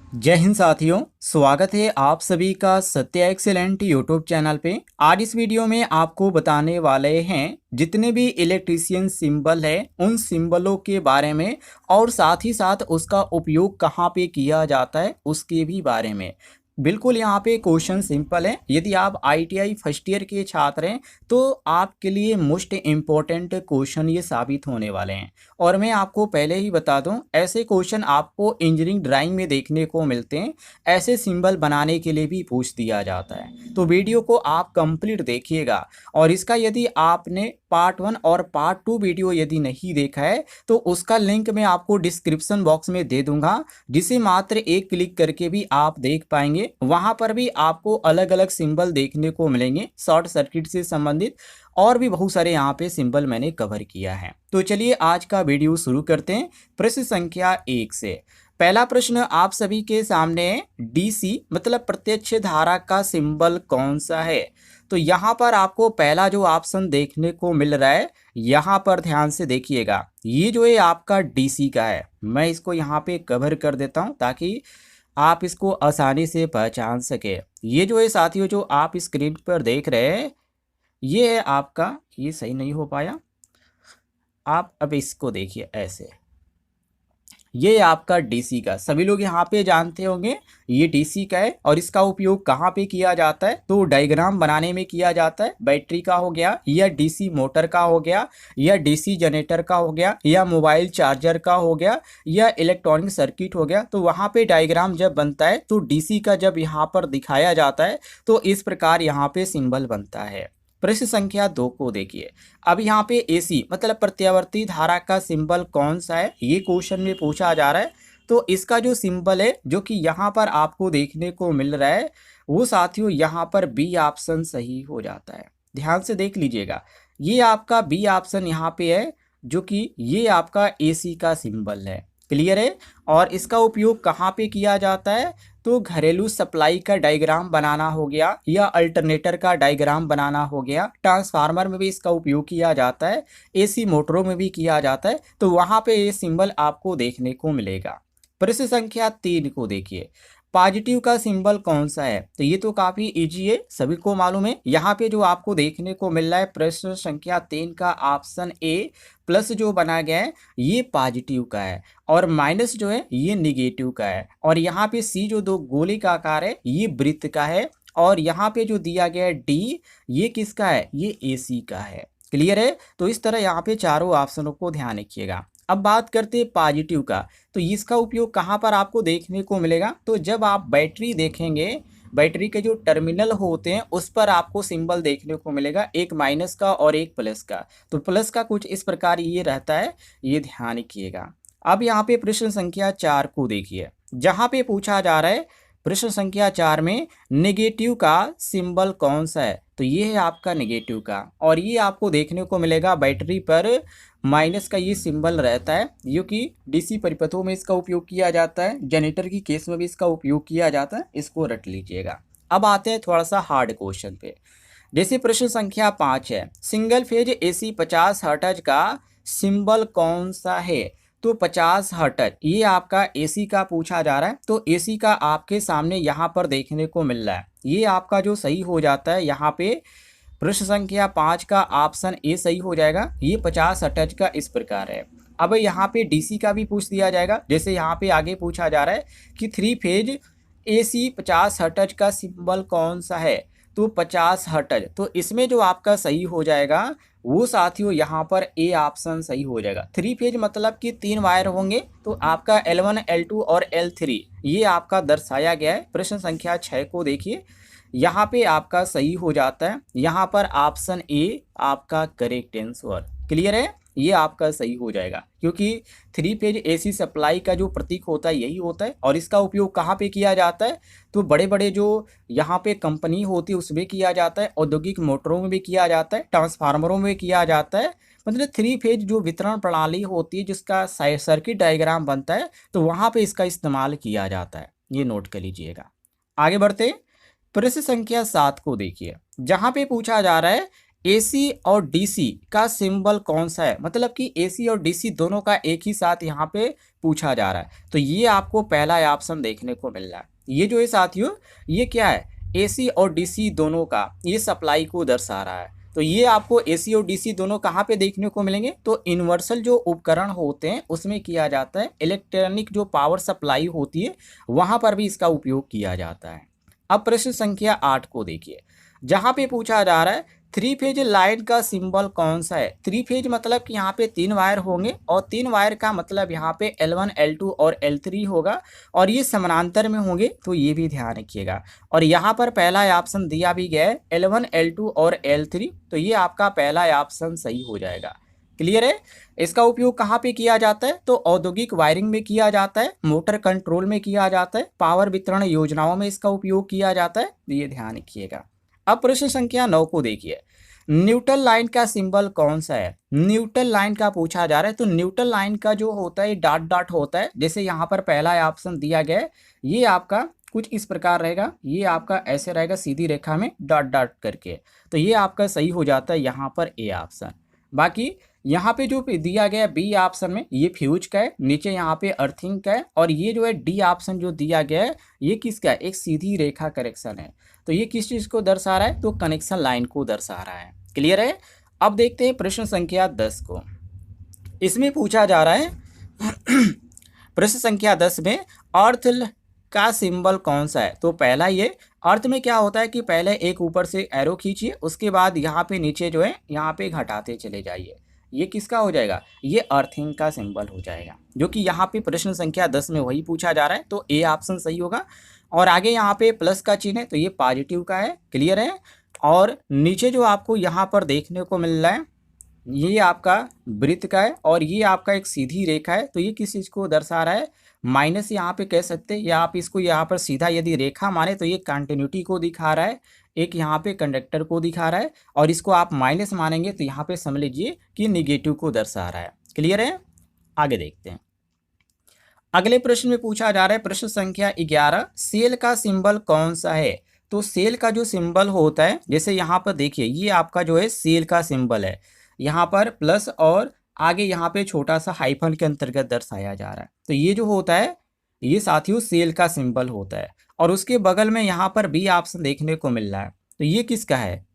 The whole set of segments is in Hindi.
जय हिंद साथियों, स्वागत है आप सभी का सत्य एक्सेलेंट यूट्यूब चैनल पे। आज इस वीडियो में आपको बताने वाले हैं जितने भी इलेक्ट्रीशियन सिंबल है उन सिंबलों के बारे में और साथ ही साथ उसका उपयोग कहाँ पे किया जाता है उसके भी बारे में। बिल्कुल यहाँ पे क्वेश्चन सिंपल है। यदि आप आईटीआई फर्स्ट ईयर के छात्र हैं तो आपके लिए मोस्ट इम्पोर्टेंट क्वेश्चन ये साबित होने वाले हैं। और मैं आपको पहले ही बता दूं, ऐसे क्वेश्चन आपको इंजीनियरिंग ड्राइंग में देखने को मिलते हैं। ऐसे सिंबल बनाने के लिए भी पूछ दिया जाता है। तो वीडियो को आप कंप्लीट देखिएगा। और इसका यदि आपने पार्ट 1 और पार्ट 2 वीडियो यदि नहीं देखा है तो उसका लिंक मैं आपको डिस्क्रिप्शन बॉक्स में दे दूंगा, जिसे मात्र एक क्लिक करके भी आप देख पाएंगे। वहां पर भी आपको अलग अलग सिंबल देखने को मिलेंगे शॉर्ट सर्किट से संबंधित, और भी बहुत सारे यहाँ पे सिंबल मैंने कवर किया है। तो चलिए आज का वीडियो शुरू करते हैं प्रश्न संख्या 1 से। पहला प्रश्न आप सभी के सामने है, डीसी मतलब प्रत्यक्ष धारा का सिंबल कौन सा है। तो यहाँ पर आपको पहला जो ऑप्शन देखने को मिल रहा है, यहाँ पर ध्यान से देखिएगा। ये जो है आपका डीसी का है। मैं इसको यहाँ पे कवर कर देता हूँ ताकि आप इसको आसानी से पहचान सके। ये जो है साथियों, जो आप स्क्रीन पर देख रहे हैं, ये है आपका, ये सही नहीं हो पाया, आप अब इसको देखिए ऐसे। ये आपका डीसी का, सभी लोग यहाँ पे जानते होंगे ये डीसी का है। और इसका उपयोग कहाँ पे किया जाता है, तो डायग्राम बनाने में किया जाता है। बैटरी का हो गया, या डीसी मोटर का हो गया, या डीसी जनरेटर का हो गया, या मोबाइल चार्जर का हो गया, या इलेक्ट्रॉनिक सर्किट हो गया। तो वहाँ पे डायग्राम जब बनता है तो डीसी का जब यहाँ पर दिखाया जाता है तो इस प्रकार यहाँ पे सिंबल बनता है। प्रश्न संख्या 2 को देखिए। अब यहाँ पे एसी मतलब प्रत्यावर्ती धारा का सिंबल कौन सा है, ये क्वेश्चन में पूछा जा रहा है। तो इसका जो सिंबल है जो कि यहाँ पर आपको देखने को मिल रहा है, वो साथियों यहाँ पर बी ऑप्शन सही हो जाता है। ध्यान से देख लीजिएगा, ये आपका बी ऑप्शन यहाँ पे है, जो कि ये आपका एसी का सिंबल है। क्लियर है। और इसका उपयोग कहाँ पे किया जाता है, तो घरेलू सप्लाई का डायग्राम बनाना हो गया, या अल्टरनेटर का डायग्राम बनाना हो गया। ट्रांसफार्मर में भी इसका उपयोग किया जाता है, एसी मोटरों में भी किया जाता है। तो वहाँ पे ये सिंबल आपको देखने को मिलेगा। प्रश्न संख्या 3 को देखिए। पॉजिटिव का सिंबल कौन सा है, तो ये तो काफ़ी इजी है, सभी को मालूम है। यहाँ पे जो आपको देखने को मिल रहा है प्रश्न संख्या 3 का ऑप्शन ए प्लस जो बना गया है ये पॉजिटिव का है, और माइनस जो है ये निगेटिव का है। और यहाँ पे सी जो दो गोले का आकार है ये वृत्त का है, और यहाँ पे जो दिया गया है डी ये किसका है, ये एसी का है। क्लियर है। तो इस तरह यहाँ पे चारों ऑप्शनों को ध्यान रखिएगा। अब बात करते हैं पॉजिटिव का, तो इसका उपयोग कहाँ पर आपको देखने को मिलेगा, तो जब आप बैटरी देखेंगे, बैटरी के जो टर्मिनल होते हैं उस पर आपको सिंबल देखने को मिलेगा, एक माइनस का और एक प्लस का। तो प्लस का कुछ इस प्रकार ये रहता है, ये ध्यान रखिएगा। अब यहाँ पे प्रश्न संख्या 4 को देखिए, जहाँ पे पूछा जा रहा है प्रश्न संख्या 4 में नेगेटिव का सिंबल कौन सा है, तो ये है आपका नेगेटिव का। और ये आपको देखने को मिलेगा बैटरी पर माइनस का ये सिंबल रहता है, जो कि डीसी परिपथों में इसका उपयोग किया जाता है, जनरेटर की केस में भी इसका उपयोग किया जाता है। इसको रट लीजिएगा। अब आते हैं थोड़ा सा हार्ड क्वेश्चन पे। जैसे प्रश्न संख्या 5 है, सिंगल फेज एसी 50 हर्ट्ज का सिंबल कौन सा है, तो 50 हर्ट्ज ये आपका एसी का पूछा जा रहा है। तो एसी का आपके सामने यहाँ पर देखने को मिल रहा है, ये आपका जो सही हो जाता है यहाँ पे प्रश्न संख्या 5 का ऑप्शन ए सही हो जाएगा। ये 50 हर्ट्ज का इस प्रकार है। अब यहाँ पे डीसी का भी पूछ दिया जाएगा, जैसे यहाँ पे आगे पूछा जा रहा है कि 3 फेज एसी 50 हर्ट्ज का सिंबल कौन सा है, तो 50 हर्ट्ज। तो इसमें जो आपका सही हो जाएगा वो साथियों यहाँ पर ए ऑप्शन सही हो जाएगा। 3 फेज मतलब कि 3 वायर होंगे, तो आपका L1 L2 और L3 ये आपका दर्शाया गया है। प्रश्न संख्या 6 को देखिए, यहाँ पे आपका सही हो जाता है, यहाँ पर ऑप्शन ए आपका करेक्ट आंसर। क्लियर है, ये आपका सही हो जाएगा, क्योंकि 3 फेज एसी सप्लाई का जो प्रतीक होता है यही होता है। और इसका उपयोग कहाँ पे किया जाता है, तो बड़े बड़े जो यहाँ पे कंपनी होती है उसमें किया जाता है, औद्योगिक मोटरों में भी किया जाता है, ट्रांसफार्मरों में किया जाता है। मतलब 3 फेज जो वितरण प्रणाली होती है जिसका सर्किट डायग्राम बनता है, तो वहाँ पे इसका इस्तेमाल किया जाता है। ये नोट कर लीजिएगा। आगे बढ़ते प्रश्न संख्या 7 को देखिए, जहां पे पूछा जा रहा है एसी और डीसी का सिंबल कौन सा है, मतलब कि एसी और डीसी दोनों का एक ही साथ यहाँ पे पूछा जा रहा है। तो ये आपको पहला ऑप्शन देखने को मिल रहा है। ये जो है साथियों, ये क्या है, एसी और डीसी दोनों का ये सप्लाई को दर्शा रहा है। तो ये आपको एसी और डीसी दोनों कहाँ पे देखने को मिलेंगे, तो यूनिवर्सल जो उपकरण होते हैं उसमें किया जाता है। इलेक्ट्रॉनिक जो पावर सप्लाई होती है वहाँ पर भी इसका उपयोग किया जाता है। अब प्रश्न संख्या 8 को देखिए, जहाँ पे पूछा जा रहा है थ्री फेज लाइन का सिंबल कौन सा है। थ्री फेज मतलब कि यहाँ पे 3 वायर होंगे और 3 वायर का मतलब यहाँ पे L1 L2 और L3 होगा और ये समानांतर में होंगे, तो ये भी ध्यान रखिएगा। और यहाँ पर पहला ऑप्शन दिया भी गया है L1 L2 और L3, तो ये आपका पहला ऑप्शन सही हो जाएगा। क्लियर है। इसका उपयोग कहाँ पे किया जाता है, तो औद्योगिक वायरिंग में किया जाता है, मोटर कंट्रोल में किया जाता है, पावर वितरण योजनाओं में इसका उपयोग किया जाता है, ये ध्यान रखिएगा। अब प्रश्न संख्या 9 को देखिए, न्यूट्रल लाइन का सिंबल कौन सा है। न्यूट्रल लाइन का पूछा जा रहा है, तो न्यूट्रल लाइन का जो होता है डॉट डॉट होता है, जैसे यहाँ पर पहला ऑप्शन दिया गया है, ये आपका कुछ इस प्रकार रहेगा, ये आपका ऐसे रहेगा सीधी रेखा में डॉट डॉट करके, तो ये आपका सही हो जाता है यहाँ पर ए ऑप्शन। बाकी यहाँ पे जो दिया गया बी ऑप्शन में ये फ्यूज का है, नीचे यहाँ पे अर्थिंग का है, और ये जो है डी ऑप्शन जो दिया गया है ये किसका है, एक सीधी रेखा करेक्शन है। तो ये किस चीज़ को दर्शा रहा है, तो कनेक्शन लाइन को दर्शा रहा है। क्लियर है। अब देखते हैं प्रश्न संख्या 10 को। इसमें पूछा जा रहा है प्रश्न संख्या 10 में अर्थ का सिंबल कौन सा है। तो पहला ये अर्थ में क्या होता है कि पहले एक ऊपर से एरो खींचिए, उसके बाद यहाँ पे नीचे जो है यहाँ पे घटाते चले जाइए, ये किसका हो जाएगा, ये अर्थिंग का सिंबल हो जाएगा, जो कि यहाँ पे प्रश्न संख्या 10 में वही पूछा जा रहा है, तो ए ऑप्शन सही होगा। और आगे यहाँ पे प्लस का चिन्ह है, तो ये पॉजिटिव का है। क्लियर है। और नीचे जो आपको यहाँ पर देखने को मिल रहा है ये आपका वृत्त का है और ये आपका एक सीधी रेखा है, तो ये किस चीज़ को दर्शा रहा है, माइनस यहाँ पे कह सकते हैं, या आप इसको यहाँ पर सीधा यदि रेखा माने तो ये कंटिन्यूटी को दिखा रहा है, एक यहाँ पे कंडक्टर को दिखा रहा है, और इसको आप माइनस मानेंगे तो यहाँ पे समझ लीजिए कि निगेटिव को दर्शा रहा है। क्लियर है। आगे देखते हैं। अगले प्रश्न में पूछा जा रहा है प्रश्न संख्या 11, सेल का सिंबल कौन सा है। तो सेल का जो सिंबल होता है, जैसे यहाँ पर देखिए ये आपका जो है सेल का सिंबल है, यहाँ पर प्लस और आगे यहाँ पे छोटा सा हाइफन के अंतर्गत दर्शाया जा रहा है, तो ये जो होता है ये साथियों सेल का सिंबल होता है। और उसके बगल में यहाँ पर बी ऑप्शन देखने को मिल रहा है, तो ये किसका है,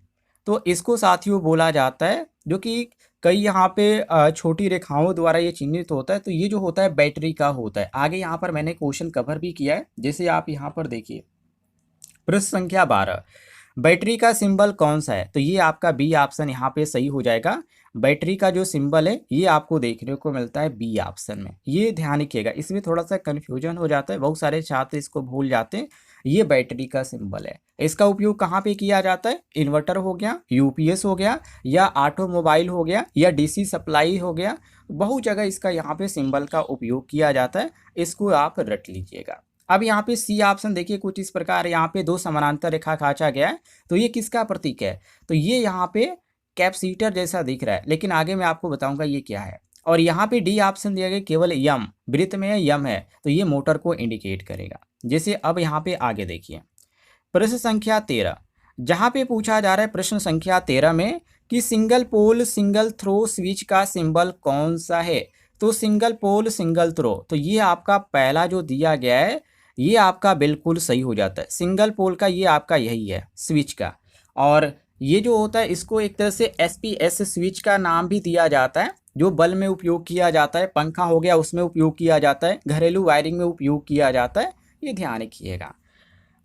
तो इसको साथियों बोला जाता है, जो कि कई यहाँ पे छोटी रेखाओं द्वारा ये चिन्हित होता है, तो ये जो होता है बैटरी का होता है। आगे यहाँ पर मैंने क्वेश्चन कवर भी किया है, जैसे आप यहाँ पर देखिए प्रश्न संख्या 12, बैटरी का सिंबल कौन सा है। तो ये आपका बी ऑप्शन यहाँ पे सही हो जाएगा। बैटरी का जो सिंबल है ये आपको देखने को मिलता है बी ऑप्शन में, ये ध्यान रखिएगा, इसमें थोड़ा सा कन्फ्यूजन हो जाता है, बहुत सारे छात्र इसको भूल जाते हैं। ये बैटरी का सिंबल है, इसका उपयोग कहाँ पे किया जाता है, इन्वर्टर हो गया, यूपीएस हो गया, या ऑटोमोबाइल हो गया, या डीसी सप्लाई हो गया, बहुत जगह इसका यहाँ पे सिंबल का उपयोग किया जाता है, इसको आप रट लीजिएगा। अब यहाँ पे सी ऑप्शन देखिए कुछ इस प्रकार, यहाँ पे दो समानांतर रेखा खींचा गया है, तो ये किसका प्रतीक है, तो ये यहाँ पे कैपेसिटर जैसा दिख रहा है, लेकिन आगे मैं आपको बताऊंगा ये क्या है। और यहाँ पे डी ऑप्शन दिया गया केवल यम, वृत्त में है यम है, तो ये मोटर को इंडिकेट करेगा। जैसे अब यहाँ पे आगे देखिए प्रश्न संख्या 13, जहाँ पे पूछा जा रहा है प्रश्न संख्या 13 में कि single pole single throw switch का सिंबल कौन सा है। तो सिंगल पोल सिंगल थ्रो, तो ये आपका पहला जो दिया गया है ये आपका बिल्कुल सही हो जाता है। सिंगल पोल का ये आपका यही है स्विच का, और ये जो होता है इसको एक तरह से एसपीएस स्विच का नाम भी दिया जाता है, जो बल्ब में उपयोग किया जाता है, पंखा हो गया उसमें उपयोग किया जाता है, घरेलू वायरिंग में उपयोग किया जाता है, ये ध्यान रखिएगा।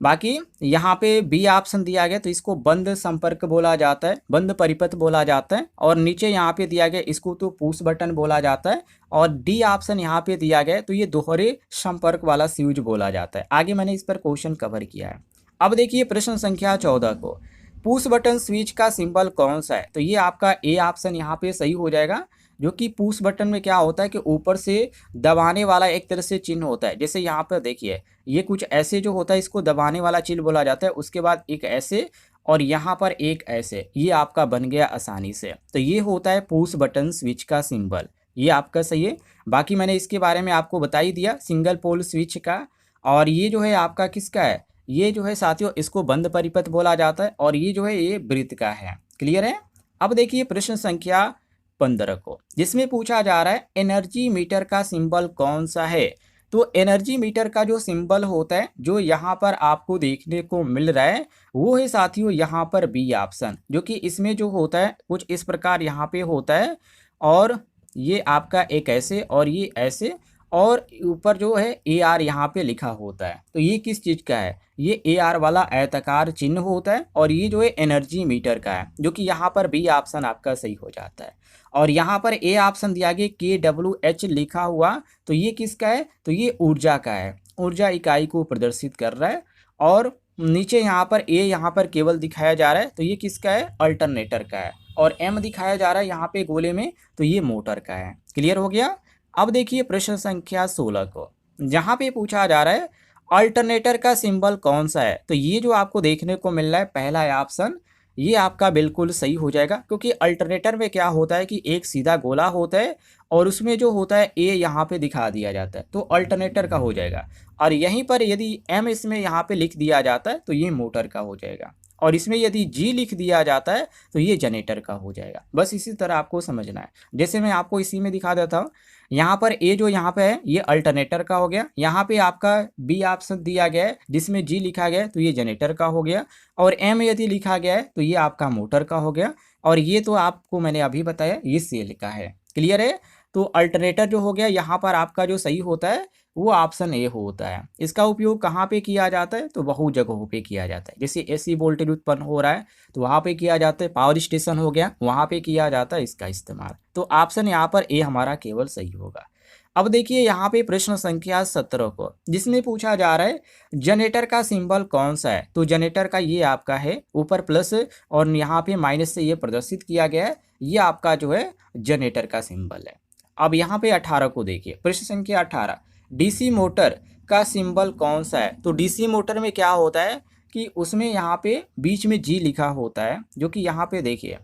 बाकी यहाँ पे बी ऑप्शन दिया गया, तो इसको बंद संपर्क बोला जाता है, बंद परिपथ बोला जाता है, और नीचे यहाँ पे दिया गया इसको तो पुश बटन बोला जाता है, और डी ऑप्शन यहाँ पे दिया गया तो ये दोहरे संपर्क वाला स्विच बोला जाता है। आगे मैंने इस पर क्वेश्चन कवर किया है। अब देखिए प्रश्न संख्या 14 को, पुश बटन स्विच का सिंबल कौन सा है। तो ये आपका ए ऑप्शन यहाँ पे सही हो जाएगा, जो कि पुश बटन में क्या होता है कि ऊपर से दबाने वाला एक तरह से चिन्ह होता है, जैसे यहाँ पर देखिए ये कुछ ऐसे जो होता है इसको दबाने वाला चिन्ह बोला जाता है, उसके बाद एक ऐसे और यहाँ पर एक ऐसे, ये आपका बन गया आसानी से, तो ये होता है पुश बटन स्विच का सिंबल, ये आपका सही है। बाकी मैंने इसके बारे में आपको बता ही दिया सिंगल पोल स्विच का, और ये जो है आपका किसका है, ये जो है साथियों इसको बंद परिपथ बोला जाता है, और ये जो है ये वृत्त का है। क्लियर है। अब देखिए प्रश्न संख्या 15 को, जिसमें पूछा जा रहा है एनर्जी मीटर का सिंबल कौन सा है। तो एनर्जी मीटर का जो सिंबल होता है जो यहाँ पर आपको देखने को मिल रहा है वो है साथियों यहाँ पर बी ऑप्शन, जो कि इसमें जो होता है कुछ इस प्रकार यहाँ पे होता है, और ये आपका एक ऐसे और ये ऐसे, और ऊपर जो है ए आर यहाँ पे लिखा होता है। तो ये किस चीज़ का है, ये ए आर वाला आयताकार चिन्ह होता है, और ये जो है एनर्जी मीटर का है, जो कि यहाँ पर बी ऑप्शन आपका सही हो जाता है। और यहाँ पर ए ऑप्शन दिया गया KWH लिखा हुआ, तो ये किसका है, तो ये ऊर्जा का है, ऊर्जा इकाई को प्रदर्शित कर रहा है। और नीचे यहाँ पर ए यहाँ पर केवल दिखाया जा रहा है, तो ये किसका है, अल्टरनेटर का है। और एम दिखाया जा रहा है यहाँ पे गोले में, तो ये मोटर का है। क्लियर हो गया। अब देखिए प्रश्न संख्या 16 को, जहाँ पे पूछा जा रहा है अल्टरनेटर का सिंबल कौन सा है। तो ये जो आपको देखने को मिल रहा है पहला ऑप्शन, ये आपका बिल्कुल सही हो जाएगा, क्योंकि अल्टरनेटर में क्या होता है कि एक सीधा गोला होता है और उसमें जो होता है ए यहाँ पे दिखा दिया जाता है, तो अल्टरनेटर का हो जाएगा। और यहीं पर यदि एम इसमें यहाँ पे लिख दिया जाता है तो ये मोटर का हो जाएगा, और इसमें यदि जी लिख दिया जाता है तो ये जनरेटर का हो जाएगा। बस इसी तरह आपको समझना है। जैसे मैं आपको इसी में दिखा देता हूँ, यहाँ पर ए जो यहाँ पे है ये अल्टरनेटर का हो गया, यहाँ पे आपका बी ऑप्शन दिया गया है जिसमें जी लिखा गया है, तो ये जनरेटर का हो गया, और एम यदि लिखा गया है तो ये आपका मोटर का हो गया, और ये तो आपको मैंने अभी बताया ये सेल का है। क्लियर है। तो अल्टरनेटर जो हो गया यहाँ पर आपका जो सही होता है वो ऑप्शन ए होता है। इसका उपयोग कहाँ पे किया जाता है, तो बहुत जगहों पे किया जाता है। जैसे एसी वोल्टेज उत्पन्न हो रहा है तो वहाँ पे किया जाता है, पावर स्टेशन हो गया वहाँ पे किया जाता है इसका इस्तेमाल। तो ऑप्शन यहाँ पर ए हमारा केवल सही होगा। अब देखिए यहाँ पे प्रश्न संख्या 17 को, जिसमें पूछा जा रहा है जनरेटर का सिंबल कौन सा है। तो जनरेटर का ये आपका है, ऊपर प्लस और यहाँ पे माइनस से ये प्रदर्शित किया गया है, ये आपका जो है जनरेटर का सिंबल है। अब यहाँ पे 18 को देखिए, प्रश्न संख्या 18, डीसी मोटर का सिंबल कौन सा है। तो डीसी मोटर में क्या होता है कि उसमें यहाँ पे बीच में जी लिखा होता है, जो कि यहाँ पे देखिए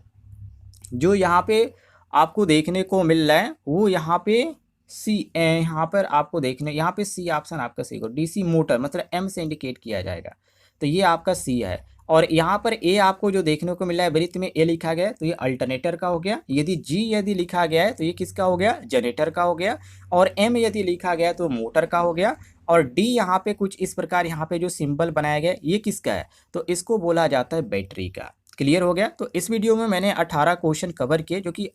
जो यहाँ पे आपको देखने को मिल रहा है वो यहाँ पे सी, यहाँ पर आपको देखने यहाँ पे सी ऑप्शन आपका सही हो, डीसी मोटर मतलब एम से इंडिकेट किया जाएगा, तो ये आपका सी है। और यहाँ पर ए आपको जो देखने को मिल रहा है वृत्त में ए लिखा गया है, तो ये अल्टरनेटर का हो गया। यदि जी यदि लिखा गया है तो ये किसका हो गया, जनरेटर का हो गया। और एम यदि लिखा गया है तो मोटर का हो गया। और डी यहाँ पे कुछ इस प्रकार यहाँ पे जो सिंबल बनाया गया है ये किसका है, तो इसको बोला जाता है बैटरी का। क्लियर हो गया। तो इस वीडियो में मैंने 18 क्वेश्चन कवर किए, जो कि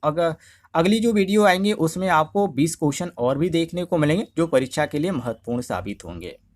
अगली जो वीडियो आएंगे उसमें आपको 20 क्वेश्चन और भी देखने को मिलेंगे जो परीक्षा के लिए महत्वपूर्ण साबित होंगे।